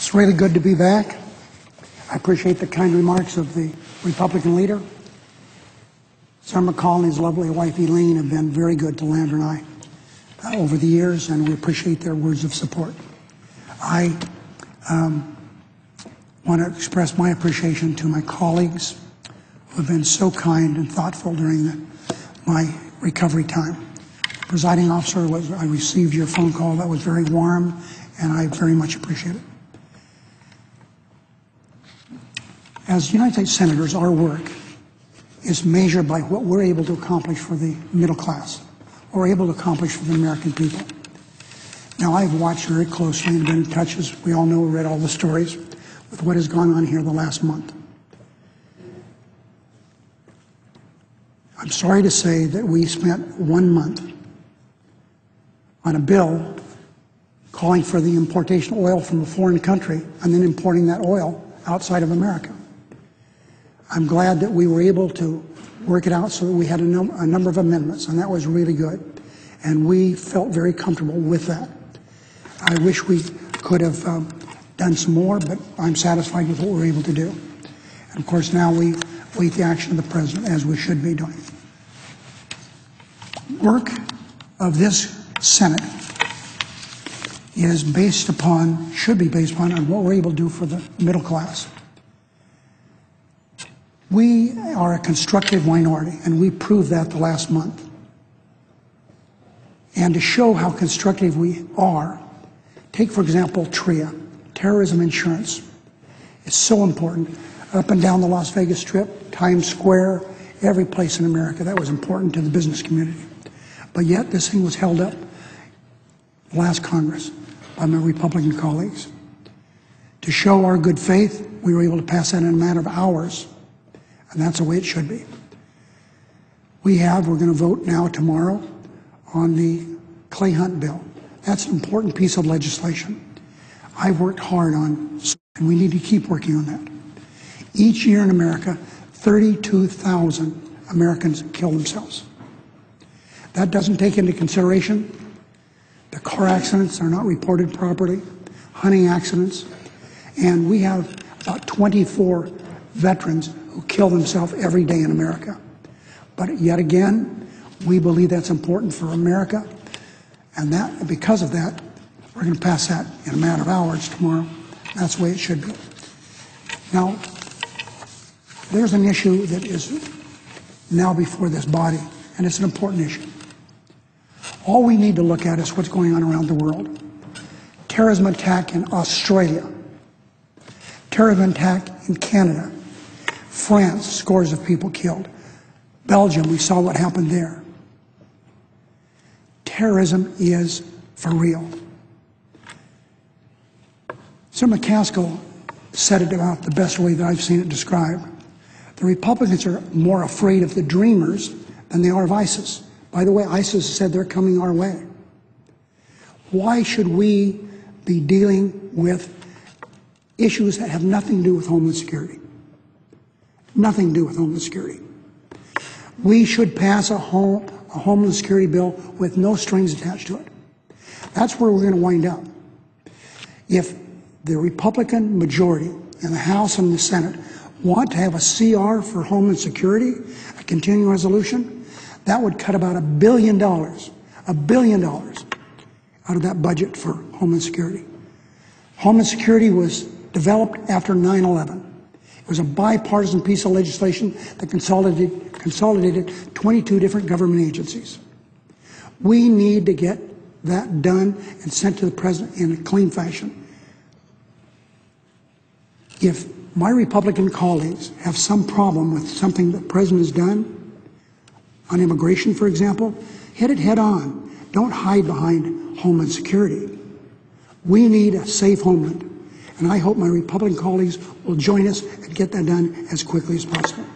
It's really good to be back. I appreciate the kind remarks of the Republican leader. Senator McCall and his lovely wife Elaine have been very good to Landry and I over the years, and we appreciate their words of support. I want to express my appreciation to my colleagues who have been so kind and thoughtful during my recovery time. Presiding officer, I received your phone call. That was very warm, and I very much appreciate it. As United States Senators, our work is measured by what we're able to accomplish for the middle class, what we're able to accomplish for the American people. Now, I've watched very closely and been in touch, as we all know, read all the stories, with what has gone on here the last month. I'm sorry to say that we spent 1 month on a bill calling for the importation of oil from a foreign country and then importing that oil outside of America. I'm glad that we were able to work it out so that we had a number of amendments, and that was really good. And we felt very comfortable with that. I wish we could have done some more, but I'm satisfied with what we were able to do. And of course, now we wait the action of the President, as we should be doing. Work of this Senate is based upon, should be based upon, on what we're able to do for the middle class. We are a constructive minority, and we proved that the last month. And to show how constructive we are, take, for example, TRIA, terrorism insurance. It's so important. Up and down the Las Vegas Strip, Times Square, every place in America, that was important to the business community. But yet, this thing was held up last Congress by my Republican colleagues. To show our good faith, we were able to pass that in a matter of hours. And that's the way it should be. We're going to vote now tomorrow on the Clay Hunt bill. That's an important piece of legislation. I've worked hard on, and we need to keep working on that. Each year in America, 32,000 Americans kill themselves. That doesn't take into consideration the car accidents are not reported properly, hunting accidents, and we have about 24 veterans who kill themselves every day in America. But yet again, we believe that's important for America, and that because of that, we're going to pass that in a matter of hours tomorrow. That's the way it should be. Now, there's an issue that is now before this body, and it's an important issue. All we need to look at is what's going on around the world. Terrorism attack in Australia, terrorism attack in Canada, France, scores of people killed. Belgium, we saw what happened there. Terrorism is for real. Sir McCaskill said it about the best way that I've seen it described. The Republicans are more afraid of the dreamers than they are of ISIS. By the way, ISIS said they're coming our way. Why should we be dealing with issues that have nothing to do with Homeland Security? Nothing to do with Homeland Security. We should pass a Homeland Security bill with no strings attached to it. That's where we're going to wind up. If the Republican majority in the House and the Senate want to have a CR for Homeland Security, a continuing resolution, that would cut about $1 billion out of that budget for Homeland Security. Homeland Security was developed after 9/11. It was a bipartisan piece of legislation that consolidated 22 different government agencies. We need to get that done and sent to the President in a clean fashion. If my Republican colleagues have some problem with something the President has done, on immigration, for example, hit it head on. Don't hide behind Homeland Security. We need a safe homeland. And I hope my Republican colleagues will join us and get that done as quickly as possible.